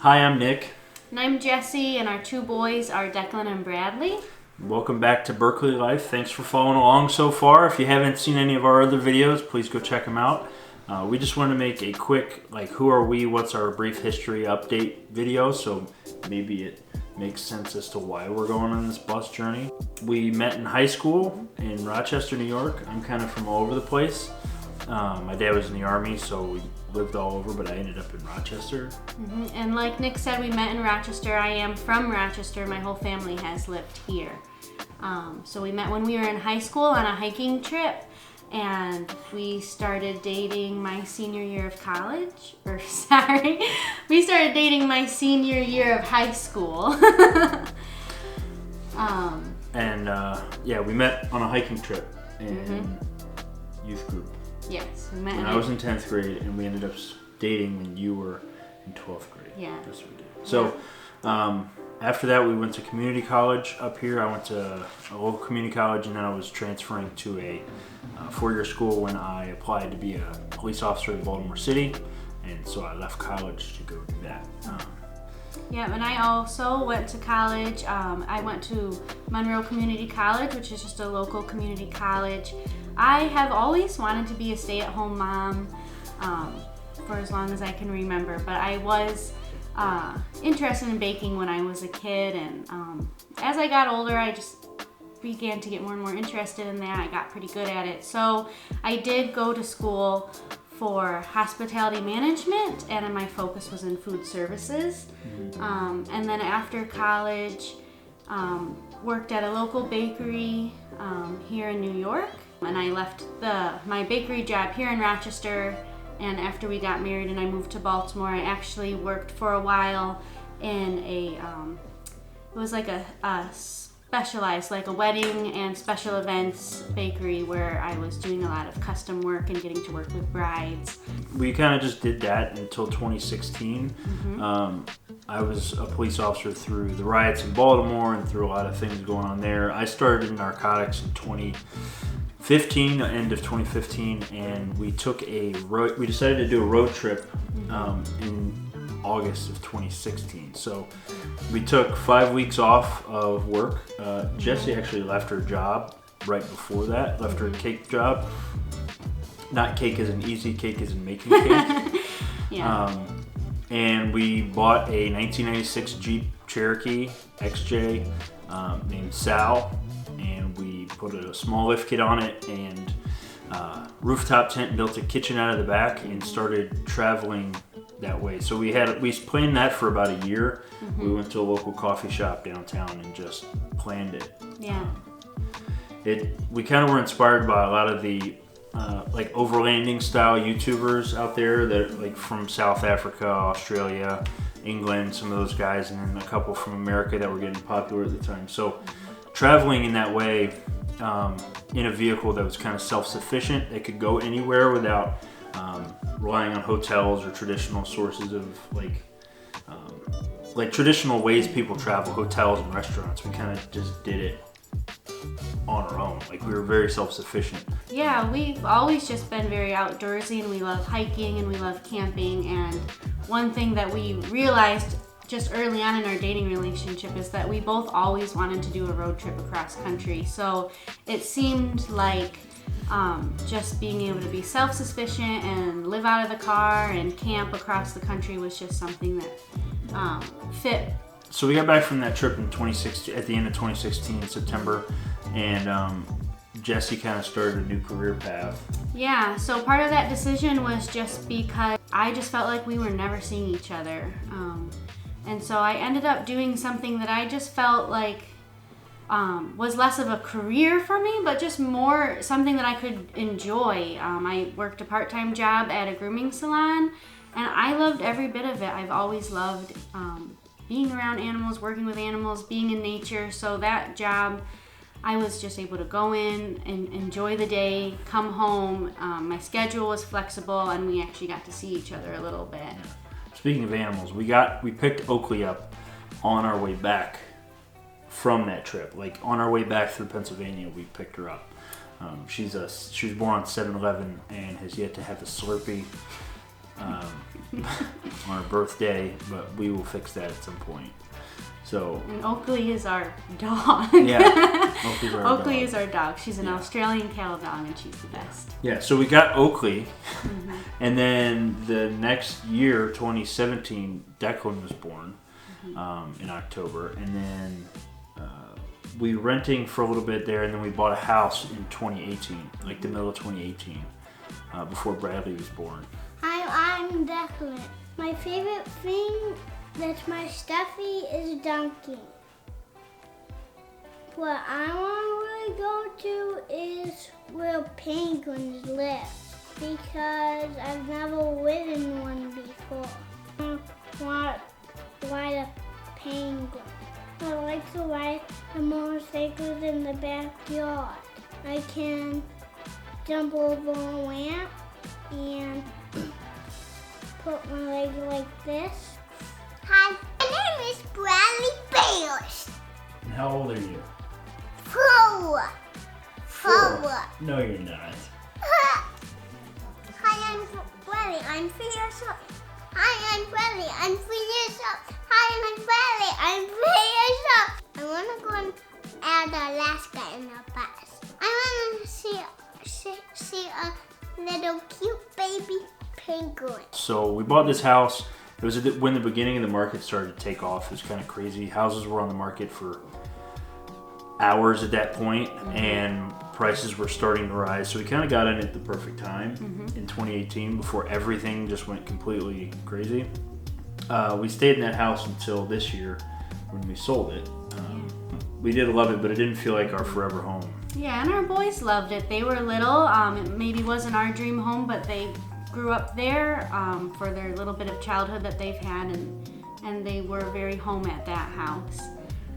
Hi, I'm Nick. And I'm Jessie, and our two boys are Declan and Bradley. Welcome back to Berkeley Life. Thanks for following along so far. If you haven't seen any of our other videos, please go check them out. We just want to make a quick, who are we, what's our brief history update video, so maybe it makes sense as to why we're going on this bus journey. We met in high school in Rochester, New York. I'm kind of from all over the place. My dad was in the Army, so we lived all over, but I ended up in Rochester. And like Nick said, we met in Rochester. I am from Rochester. My whole family has lived here. So we met when we were in high school on a hiking trip, and we started dating my senior year of college. We started dating my senior year of high school. We met on a hiking trip in youth group. Yes, we met. When I was in 10th grade, and we ended up dating when you were in 12th grade. Yeah. That's what we did. So, after that, we went to community college up here. I went to a local community college, and then I was transferring to a four-year school when I applied to be a police officer in Baltimore City, and so I left college to go do that. And I also went to college. I went to Monroe Community College, which is just a local community college. I have always wanted to be a stay-at-home mom for as long as I can remember, but I was interested in baking when I was a kid, and as I got older, I just began to get more and more interested in that. I got pretty good at it. So I did go to school for hospitality management, and my focus was in food services. And then after college, worked at a local bakery here in New York, and I left my bakery job here in Rochester, and after we got married and I moved to Baltimore, I actually worked for a while in it was like a specialized, like a wedding and special events bakery where I was doing a lot of custom work and getting to work with brides. We kind of just did that until 2016. I was a police officer through the riots in Baltimore and through a lot of things going on there. I started in narcotics in 2015, end of 2015, and we decided to do a road trip in August of 2016. So we took 5 weeks off of work. Jessie actually left her job right before that, left her cake job. Not cake as in easy, cake as in making cake. And we bought a 1996 Jeep Cherokee XJ named Sal, and we put a small lift kit on it and rooftop tent, built a kitchen out of the back, and started traveling that way. So we planned that for about a year. We went to a local coffee shop downtown and just planned it. We kind of were inspired by a lot of the overlanding style YouTubers out there that from South Africa, Australia, England, some of those guys, and then a couple from America that were getting popular at the time. So traveling in that way, in a vehicle that was kind of self-sufficient, it could go anywhere without relying on hotels or traditional sources of traditional ways people travel, hotels and restaurants. We kind of just did it on our own. We were very self-sufficient. Yeah, we've always just been very outdoorsy, and we love hiking and we love camping. And one thing that we realized just early on in our dating relationship is that we both always wanted to do a road trip across country. So it seemed like just being able to be self-sufficient and live out of the car and camp across the country was just something that fit. So we got back from that trip in 2016, at the end of 2016, September, and Jessie kind of started a new career path. Yeah, so part of that decision was just because I just felt like we were never seeing each other. And so I ended up doing something that I just felt like was less of a career for me, but just more something that I could enjoy. I worked a part-time job at a grooming salon, and I loved every bit of it. I've always loved being around animals, working with animals, being in nature. So that job, I was just able to go in and enjoy the day, come home. My schedule was flexible, and we actually got to see each other a little bit. Speaking of animals, we picked Oakley up on our way back from that trip. On our way back through Pennsylvania, we picked her up. She was born on 7/11 and has yet to have a Slurpee. on our birthday, but we will fix that at some point. So. And Oakley is our dog. Yeah, Oakley is our dog. She's an Australian cattle dog, and she's the best. Yeah, so we got Oakley, and then the next year, 2017, Declan was born in October, and then we were renting for a little bit there, and then we bought a house in 2018, like the middle of 2018, before Bradley was born. I'm Declan. My favorite thing that's my stuffy is dunking. What I want to go to is where penguins live, because I've never ridden one before. I want to ride a penguin. I like to ride the motorcycles in the backyard. I can jump over a ramp and put my leg like this. Hi, my name is Bradley Bayers. And how old are you? 4. No, you're not. Hi, I'm Bradley. I'm 3 years old. Hi, I'm Bradley. I'm 3 years old. Hi, I'm Bradley. I'm 3 years old. I want to go out to Alaska in a bus. I want to see a little cute baby penguin. So we bought this house. It was when the beginning of the market started to take off. It was kind of crazy. Houses were on the market for hours at that point, and prices were starting to rise. So we kind of got in at the perfect time in 2018 before everything just went completely crazy. We stayed in that house until this year when we sold it. We did love it, but it didn't feel like our forever home. Yeah, and our boys loved it. They were little. It maybe wasn't our dream home, but they grew up there for their little bit of childhood that they've had, and they were very home at that house.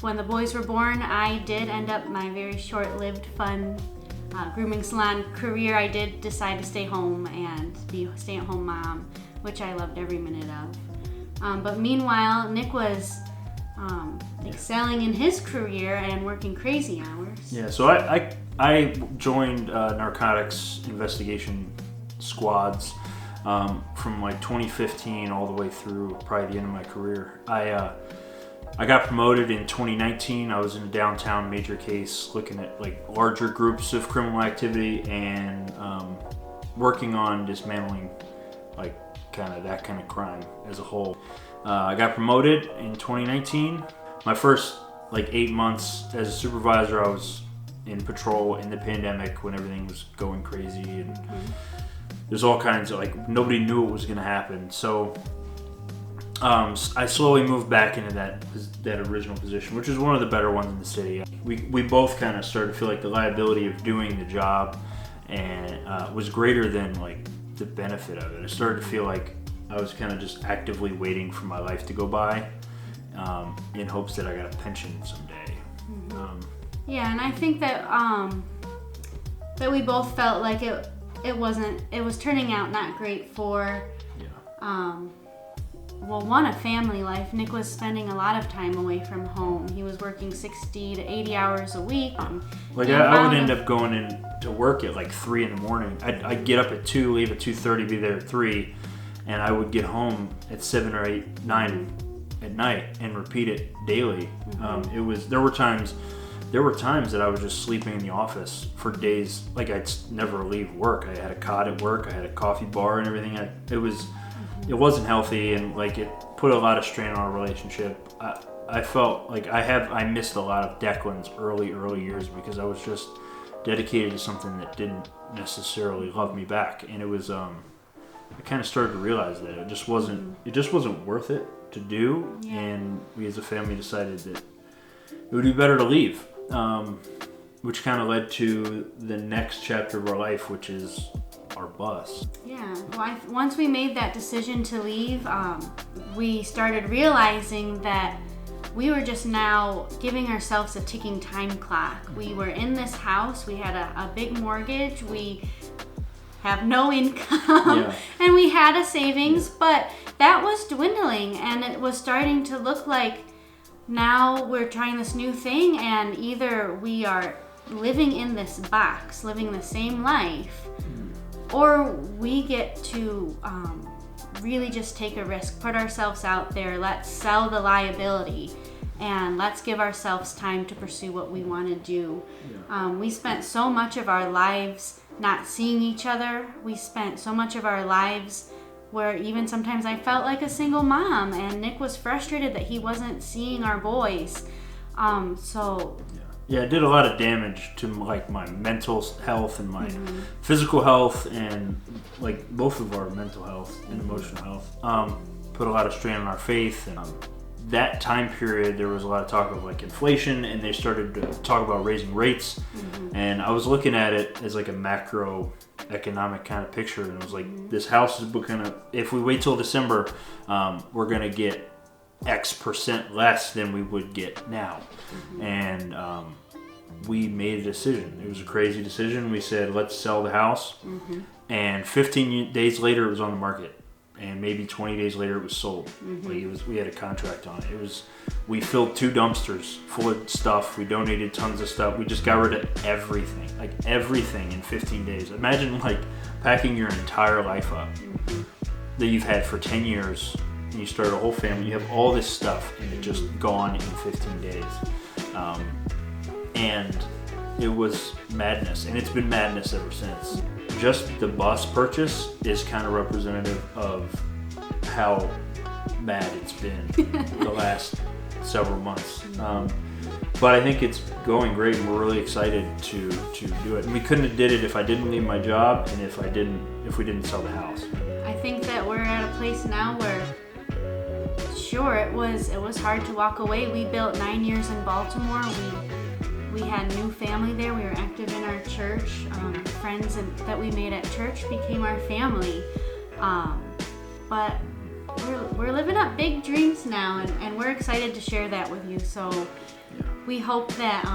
When the boys were born, I did end up my very short-lived, fun grooming salon career. I did decide to stay home and be a stay-at-home mom, which I loved every minute of. But meanwhile, Nick was excelling in his career and working crazy hours. Yeah, so I joined narcotics investigation squads from like 2015 all the way through probably the end of my career. I got promoted in 2019. I was in a downtown major case looking at like larger groups of criminal activity and working on dismantling like that kind of crime as a whole. I got promoted in 2019. My first like 8 months as a supervisor, I was in patrol in the pandemic when everything was going crazy, and there's all kinds of like nobody knew what was going to happen. So I slowly moved back into that original position, which is one of the better ones in the city. We both kind of started to feel like the liability of doing the job and was greater than like the benefit of it. I started to feel like I was kind of just actively waiting for my life to go by in hopes that I got a pension someday. Yeah, and I think that that we both felt like it was turning out not great for a family life. Nick was spending a lot of time away from home. He was working 60 to 80 hours a week. I would end up going in to work at like 3 in the morning. I'd get up at 2, leave at 2:30, be there at 3, and I would get home at 7 or 8, 9 at night and repeat it daily. There were times that I was just sleeping in the office for days. Like I'd never leave work. I had a cot at work. I had a coffee bar and everything. It wasn't healthy, and like it put a lot of strain on our relationship. I felt like I missed a lot of Declan's early years because I was just dedicated to something that didn't necessarily love me back, and it was I kind of started to realize that it just wasn't worth it to do, and we as a family decided that it would be better to leave, which kind of led to the next chapter of our life, which is our bus. Yeah, well, once we made that decision to leave, we started realizing that we were just now giving ourselves a ticking time clock. We were in this house, we had a big mortgage, we have no income, and we had a savings, but that was dwindling, and it was starting to look like now we're trying this new thing, and either we are living in this box, living the same life, or we get to really just take a risk, put ourselves out there, let's sell the liability, and let's give ourselves time to pursue what we want to do. We spent so much of our lives not seeing each other. We spent so much of our lives where even sometimes I felt like a single mom, and Nick was frustrated that he wasn't seeing our boys. Yeah, it did a lot of damage to like my mental health and my physical health, and like both of our mental health and emotional health. Put a lot of strain on our faith, and that time period there was a lot of talk of like inflation, and they started to talk about raising rates. And I was looking at it as like a macroeconomic kind of picture, and it was like this house is gonna, if we wait till December, we're gonna get X% less than we would get now. And we made a decision. It was a crazy decision. We said, let's sell the house. And 15 days later it was on the market, and maybe 20 days later it was sold. Like we had a contract on it. We filled 2 dumpsters full of stuff. We donated tons of stuff. We just got rid of everything, like everything, in 15 days. Imagine like packing your entire life up that you've had for 10 years, and you start a whole family. You have all this stuff, and it just gone in 15 days. And it was madness, and it's been madness ever since. Just the bus purchase is kind of representative of how bad it's been the last several months. But I think it's going great, and we're really excited to do it. And we couldn't have did it if I didn't leave my job, and if we didn't sell the house. I think that we're at a place now where, sure, it was hard to walk away. We built 9 years in Baltimore. We had new family there. We were active in our church. Friends that we made at church became our family. But we're living up big dreams now, and we're excited to share that with you. So we hope that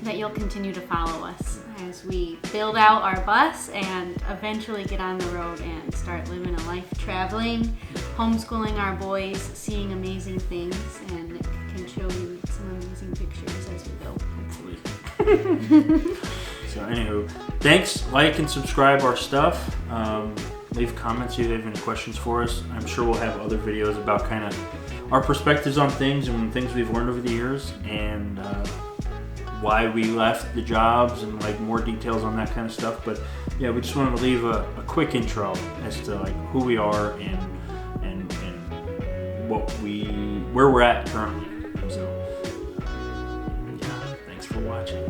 you'll continue to follow us as we build out our bus and eventually get on the road and start living a life traveling, homeschooling our boys, seeing amazing things, and Nick can show you some amazing pictures as we go. Hopefully. So anywho, thanks. Like and subscribe our stuff. Leave comments if you have any questions for us. I'm sure we'll have other videos about kind of our perspectives on things and things we've learned over the years, and why we left the jobs, and like more details on that kind of stuff. But yeah, we just wanted to leave a quick intro as to like who we are and where we're at currently. So yeah, thanks for watching.